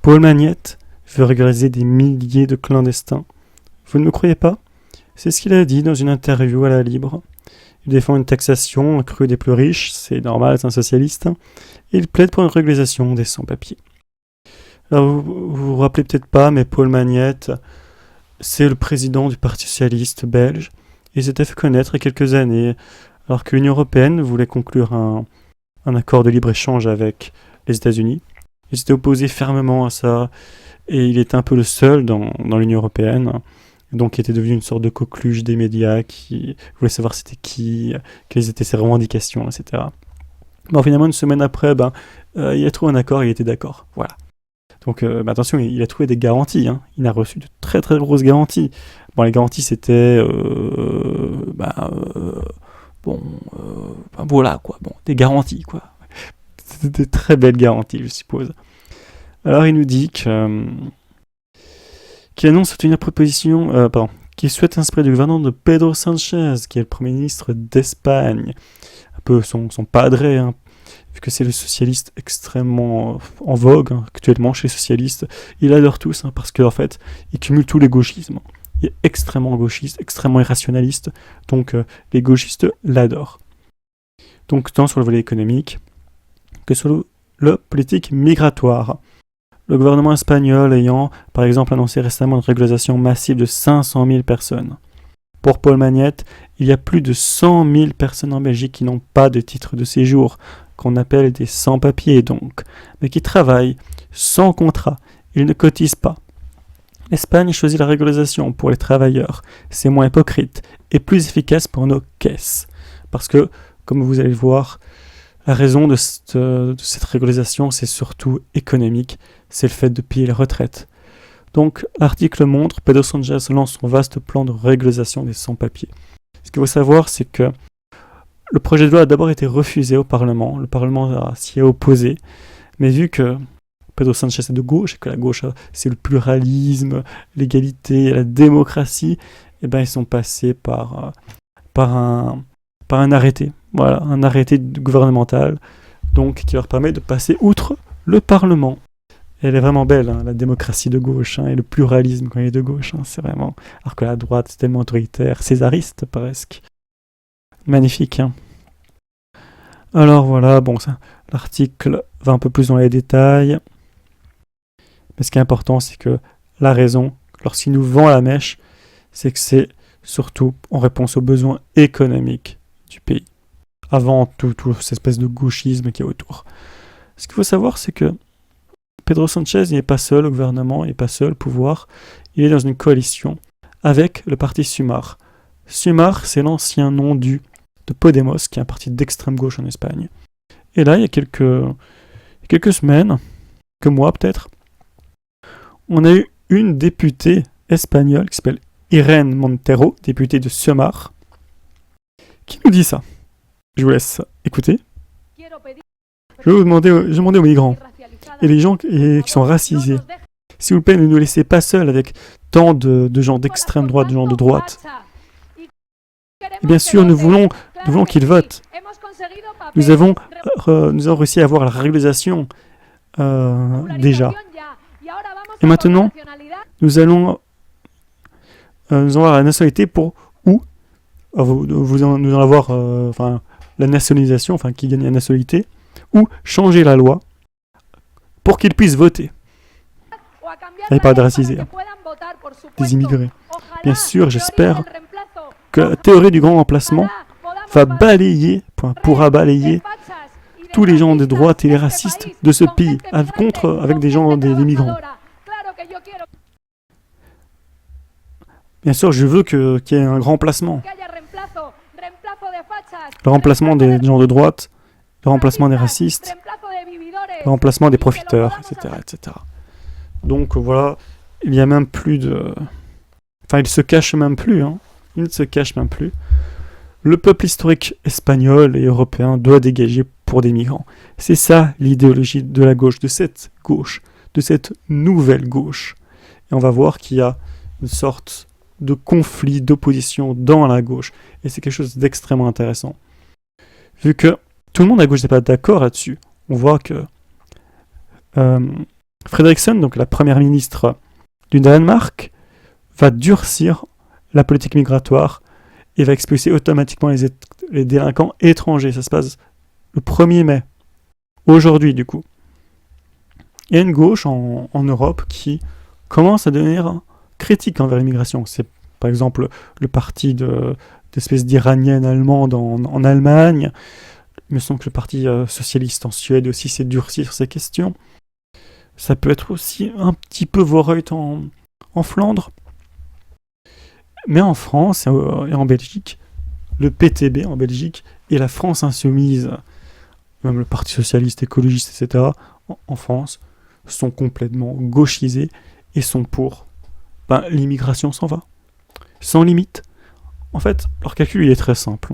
Paul Magnette veut régulariser des milliers de clandestins. Vous ne me croyez pas? C'est ce qu'il a dit dans une interview à la Libre. Il défend une taxation accrue des plus riches, c'est normal, c'est un socialiste, et il plaide pour une régularisation des sans-papiers. Alors vous rappelez peut-être pas, mais Paul Magnette, c'est le président du Parti socialiste belge, et il s'était fait connaître il y a quelques années, alors que l'Union européenne voulait conclure un accord de libre-échange avec les États-Unis. Il s'était opposé fermement à ça, et il était un peu le seul dans l'Union européenne, donc il était devenu une sorte de coqueluche des médias qui voulait savoir c'était qui, quelles étaient ses revendications, etc. Bon, finalement, une semaine après, il a trouvé un accord et il était d'accord. Voilà. Donc, attention, il a trouvé des garanties. Hein. Il a reçu de très très grosses garanties. Bon, les garanties, c'était... voilà, quoi. Bon, des garanties, quoi. C'était des très belles garanties, je suppose. Alors, il nous dit qu'il annonce soutenir qu'il souhaite s'inspirer du gouvernement de Pedro Sánchez, qui est le Premier ministre d'Espagne. Un peu son padré, hein, vu que c'est le socialiste extrêmement en vogue hein, actuellement chez les socialistes. Il adore tous, hein, parce qu'en fait, il cumule tous les gauchismes. Il est extrêmement gauchiste, extrêmement irrationaliste, donc les gauchistes l'adorent. Donc tant sur le volet économique que sur le politique migratoire. Le gouvernement espagnol ayant, par exemple, annoncé récemment une régularisation massive de 500 000 personnes. Pour Paul Magnette, il y a plus de 100 000 personnes en Belgique qui n'ont pas de titre de séjour, qu'on appelle des sans-papiers donc, mais qui travaillent sans contrat. Ils ne cotisent pas. L'Espagne choisit la régularisation pour les travailleurs. C'est moins hypocrite et plus efficace pour nos caisses. Parce que, comme vous allez le voir, la raison de cette régularisation, c'est surtout économique. C'est le fait de payer les retraites. Donc, l'article montre, Pedro Sánchez lance son vaste plan de régularisation des sans-papiers. Ce qu'il faut savoir, c'est que le projet de loi a d'abord été refusé au Parlement. Le Parlement s'y est opposé. Mais vu que Pedro Sánchez est de gauche, et que la gauche, c'est le pluralisme, l'égalité, la démocratie, ils sont passés par un arrêté. Voilà, un arrêté gouvernemental, donc qui leur permet de passer outre le Parlement. Et elle est vraiment belle, hein, la démocratie de gauche, hein, et le pluralisme quand il est de gauche, hein, c'est vraiment... Alors que la droite, c'est tellement autoritaire, césariste presque. Magnifique, hein. Alors voilà, bon, l'article va un peu plus dans les détails. Mais ce qui est important, c'est que la raison, lorsqu'il nous vend la mèche, c'est que c'est surtout en réponse aux besoins économiques du pays. Avant tout cette espèce de gauchisme qui est autour. Ce qu'il faut savoir, c'est que Pedro Sánchez n'est pas seul au gouvernement, il n'est pas seul au pouvoir. Il est dans une coalition avec le parti Sumar. Sumar, c'est l'ancien nom de Podemos, qui est un parti d'extrême gauche en Espagne. Et là, il y a quelques semaines, quelques mois peut-être, on a eu une députée espagnole qui s'appelle Irene Montero, députée de Sumar, qui nous dit ça. Je vous laisse écouter. Je vais demander aux migrants et les gens qui sont racisés. S'il vous plaît, ne nous laissez pas seuls avec tant de gens d'extrême droite, de gens de droite. Et bien sûr, nous voulons qu'ils votent. Nous avons réussi à avoir la régularisation déjà. Et maintenant, nous allons avoir la nationalité pour où nous allons avoir la nationalisation, qui gagne la nationalité, ou changer la loi pour qu'ils puissent voter. Et pas de racisés, hein, des immigrés. Bien sûr, j'espère que la théorie du grand remplacement pourra balayer tous les gens de droite et les racistes de ce pays avec des gens, des migrants. Bien sûr, je veux qu'il y ait un grand remplacement. Le remplacement des gens de droite, le remplacement des racistes, le remplacement des profiteurs, etc. etc. Donc voilà, il n'y a même plus de... il se cache même plus, hein. Il ne se cache même plus. Le peuple historique espagnol et européen doit dégager pour des migrants. C'est ça l'idéologie de la gauche, de cette nouvelle gauche. Et on va voir qu'il y a une sorte de conflit, d'opposition dans la gauche. Et c'est quelque chose d'extrêmement intéressant. Vu que tout le monde à gauche n'est pas d'accord là-dessus, on voit que Frederiksen, donc la première ministre du Danemark, va durcir la politique migratoire et va expulser automatiquement les délinquants étrangers. Ça se passe le 1er mai, aujourd'hui du coup. Il y a une gauche en Europe qui commence à devenir critique envers l'immigration. C'est par exemple le parti d'espèces d'Iraniennes allemandes en Allemagne. Il me semble que le parti socialiste en Suède aussi s'est durci sur ces questions. Ça peut être aussi un petit peu Vorreut en Flandre. Mais en France et en Belgique, le PTB en Belgique et la France insoumise, même le Parti socialiste, écologiste, etc., en France, sont complètement gauchisés et sont pour l'immigration s'en va. Sans limite. En fait, leur calcul il est très simple.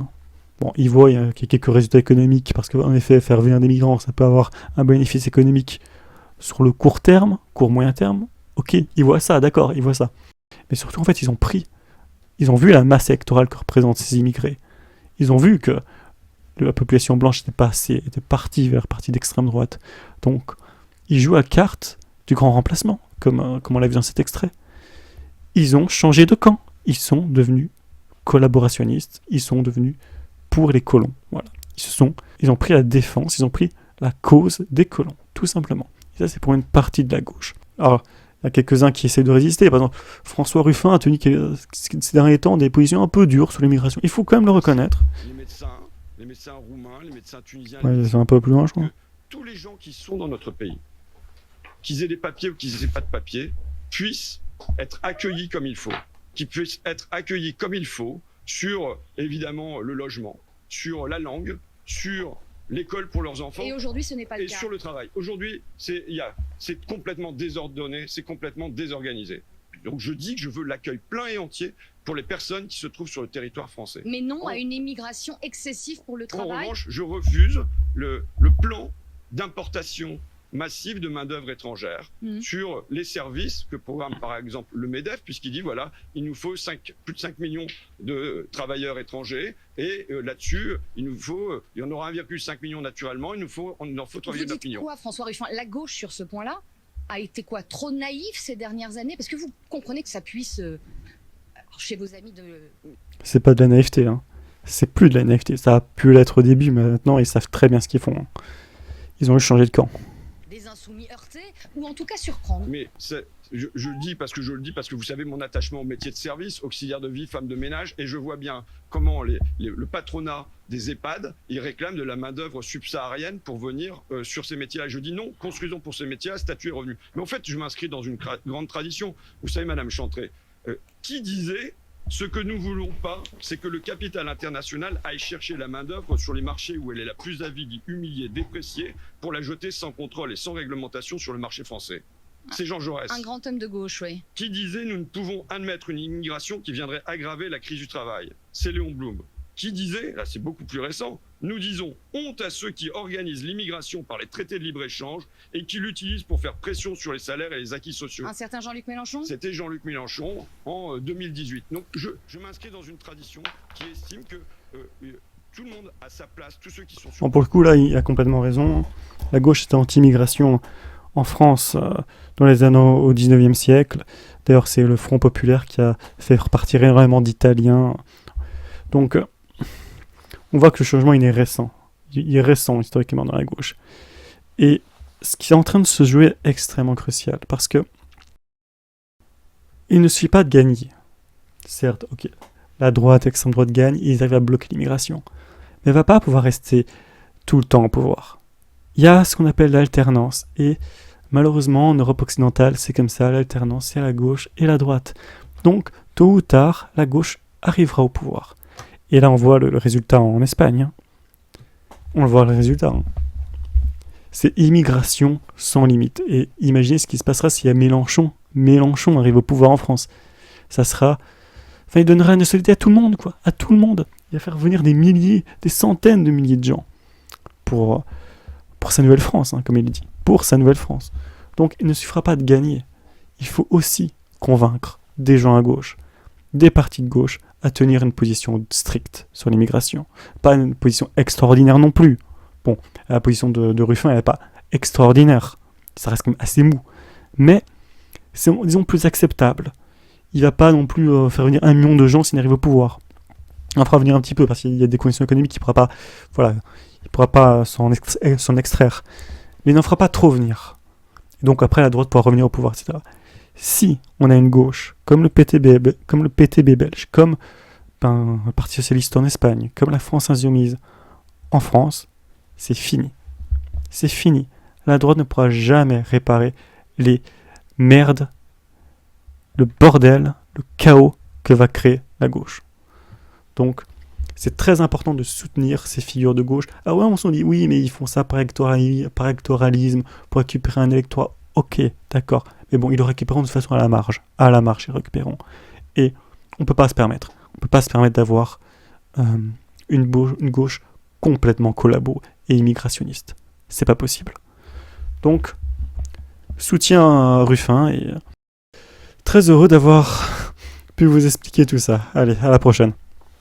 Bon, ils voient qu'il y a quelques résultats économiques, parce qu'en effet, faire venir des migrants, ça peut avoir un bénéfice économique sur le court terme, court moyen terme. Ok, ils voient ça, d'accord, ils voient ça. Mais surtout, en fait, ils ont vu la masse électorale que représentent ces immigrés. Ils ont vu que la population blanche était partie vers parti d'extrême droite. Donc, ils jouent à carte du grand remplacement, comme on l'a vu dans cet extrait. Ils ont changé de camp. Ils sont devenus collaborationnistes. Ils sont devenus pour les colons. Voilà. Ils ont pris la défense, ils ont pris la cause des colons, tout simplement. Et ça, c'est pour une partie de la gauche. Alors, il y a quelques-uns qui essaient de résister. Par exemple, François Ruffin a tenu ces derniers temps des positions un peu dures sur l'immigration. Il faut quand même le reconnaître. Les médecins roumains, les médecins tunisiens, ouais, c'est un peu plus loin, je crois. Tous les gens qui sont dans notre pays, qu'ils aient des papiers ou qu'ils n'aient pas de papiers, puissent être accueillis comme il faut. Qu'ils puissent être accueillis comme il faut sur, évidemment, le logement, sur la langue, sur l'école pour leurs enfants. Et aujourd'hui, ce n'est pas le cas. Et sur le travail. Aujourd'hui, c'est complètement désordonné, c'est complètement désorganisé. Donc je dis que je veux l'accueil plein et entier pour les personnes qui se trouvent sur le territoire français. Mais non à une immigration excessive pour le travail. En revanche, je refuse le plan d'importation massive de main-d'œuvre étrangère sur les services que programme par exemple le MEDEF, puisqu'il dit voilà, il nous faut plus de 5 millions de travailleurs étrangers et là-dessus, il y en aura 1,5 million naturellement, il en faut 3,9 millions. Vous dites quoi, François Ruffin? La gauche sur ce point-là a été quoi, trop naïf ces dernières années? Parce que vous comprenez que ça puisse, chez vos amis de... C'est pas de la naïveté, hein. C'est plus de la naïveté. Ça a pu l'être au début, mais maintenant ils savent très bien ce qu'ils font. Ils ont juste changé de camp. Des insoumis heurtés, ou en tout cas surprendre. Mais je le dis parce que vous savez mon attachement au métier de service, auxiliaire de vie, femme de ménage, et je vois bien comment le patronat des EHPAD, ils réclament de la main-d'œuvre subsaharienne pour venir sur ces métiers-là. Je dis non, construisons pour ces métiers-là, statut et revenu. Mais en fait, je m'inscris dans une grande tradition. Vous savez, Madame Chantrey, qui disait ce que nous voulons pas, c'est que le capital international aille chercher la main-d'œuvre sur les marchés où elle est la plus avide, humiliée, dépréciée, pour la jeter sans contrôle et sans réglementation sur le marché français. C'est Jean Jaurès. Un grand homme de gauche, oui. Qui disait nous ne pouvons admettre une immigration qui viendrait aggraver la crise du travail. C'est Léon Blum. Qui disait, là c'est beaucoup plus récent, nous disons honte à ceux qui organisent l'immigration par les traités de libre-échange et qui l'utilisent pour faire pression sur les salaires et les acquis sociaux. Un certain Jean-Luc Mélenchon? C'était Jean-Luc Mélenchon en 2018. Donc je m'inscris dans une tradition qui estime que tout le monde a sa place, tous ceux qui sont sur... Bon, pour le coup, là, il a complètement raison. La gauche était anti-immigration en France dans les années au 19e siècle. D'ailleurs, c'est le Front populaire qui a fait repartir énormément d'Italiens. Donc, on voit que le changement, il est récent. Il est récent, historiquement, dans la gauche. Et ce qui est en train de se jouer est extrêmement crucial, parce que il ne suffit pas de gagner. Certes, ok, la droite, l'extrême droite gagne, ils arrivent à bloquer l'immigration. Mais elle ne va pas pouvoir rester tout le temps au pouvoir. Il y a ce qu'on appelle l'alternance, et malheureusement, en Europe occidentale, c'est comme ça, l'alternance, c'est la gauche et la droite. Donc, tôt ou tard, la gauche arrivera au pouvoir. Et là, on voit le résultat en Espagne. Hein. On le voit, le résultat. Hein. C'est immigration sans limite. Et imaginez ce qui se passera s'il y a Mélenchon. Mélenchon arrive au pouvoir en France. Ça sera... Enfin, il donnerait une nationalité à tout le monde, quoi. À tout le monde. Il va faire venir des milliers, des centaines de milliers de gens. Pour sa nouvelle France, hein, comme il dit. Pour sa nouvelle France. Donc, il ne suffira pas de gagner. Il faut aussi convaincre des gens à gauche, des partis de gauche, à tenir une position stricte sur l'immigration. Pas une position extraordinaire non plus. Bon, la position de Ruffin, elle n'est pas extraordinaire. Ça reste quand même assez mou. mais c'est, disons, plus acceptable. Il va pas non plus faire venir 1 million de gens s'il arrive au pouvoir. Il en fera venir un petit peu, parce qu'il y a des conditions économiques qu'il ne pourra pas s'en extraire. Mais il n'en fera pas trop venir. Et donc après, la droite pourra revenir au pouvoir, etc. Si on a une gauche, comme le PTB belge, comme le Parti Socialiste en Espagne, comme la France Insoumise en France, c'est fini. C'est fini. La droite ne pourra jamais réparer les merdes, le bordel, le chaos que va créer la gauche. Donc, c'est très important de soutenir ces figures de gauche. Ah ouais, on s'en dit, oui, mais ils font ça par électoralisme, pour récupérer un électorat. Ok, d'accord. Mais bon, ils le récupéreront de façon à la marge. À la marge, ils récupéreront. Et on ne peut pas se permettre. On ne peut pas se permettre d'avoir une gauche complètement collabo et immigrationniste. C'est pas possible. Donc, soutien à Ruffin et très heureux d'avoir pu vous expliquer tout ça. Allez, à la prochaine.